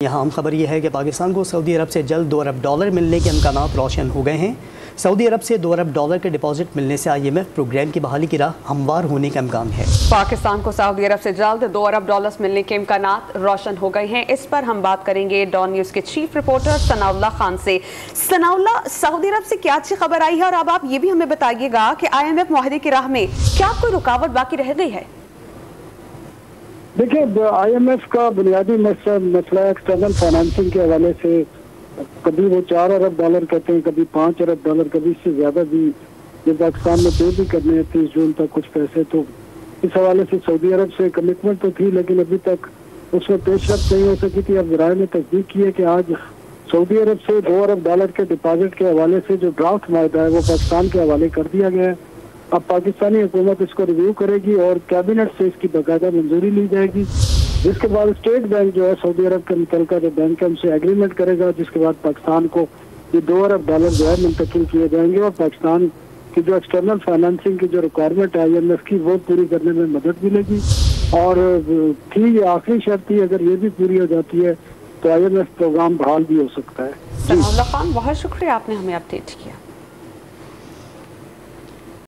यहाँ हम खबर यह है कि पाकिस्तान को सऊदी अरब से जल्द $2 अरब मिलने के इम्कानात रोशन हो गए हैं। सऊदी अरब से $2 अरब के डिपॉजिट मिलने से IMF प्रोग्राम की बहाली की राह हमवार होने का इम्कान है। पाकिस्तान को सऊदी अरब से जल्द $2 अरब मिलने के इम्कानात रोशन हो गए हैं। इस पर हम बात करेंगे डॉन न्यूज़ के चीफ रिपोर्टर सनाउल्लाह खान से। सनाउल्लाह, सऊदी अरब से क्या अच्छी खबर आई है और अब आप ये भी हमें बताइएगा कि IMF मुआहदे की राह में क्या कोई रुकावट बाकी रह गई है? देखिए, IMF का बुनियादी मसला एक्सटर्नल फाइनेंसिंग के हवाले से कभी वो $4 अरब कहते हैं, कभी $5 अरब, कभी इससे ज्यादा भी जब पाकिस्तान में पे भी करने हैं 30 जून तक कुछ पैसे। तो इस हवाले से सऊदी अरब से कमिटमेंट तो थी, लेकिन अभी तक उसमें पेशरफ नहीं हो सकी थी। अब राय ने तस्दीक की है कि आज सऊदी अरब से $2 अरब के डिपॉजिट के हवाले से जो ड्राफ्ट मायदा है वो पाकिस्तान के हवाले कर दिया गया है। अब पाकिस्तानी हुकूमत इसको रिव्यू करेगी और कैबिनेट से इसकी बाकायदा मंजूरी ली जाएगी, जिसके बाद स्टेट बैंक जो है सऊदी अरब के मुतल्लिका जो बैंक है उनसे एग्रीमेंट करेगा, जिसके बाद पाकिस्तान को ये $2 अरब जो है मुंतकिल किए जाएंगे और पाकिस्तान की जो एक्सटर्नल फाइनेंसिंग की जो रिक्वायरमेंट है IMF की वो पूरी करने में मदद मिलेगी। और थी ये आखिरी शर्त थी, अगर ये भी पूरी हो जाती है तो IMF प्रोग्राम बहाल भी हो सकता है। सनाउल्लाह खान, बहुत शुक्रिया, आपने हमें अपडेट किया।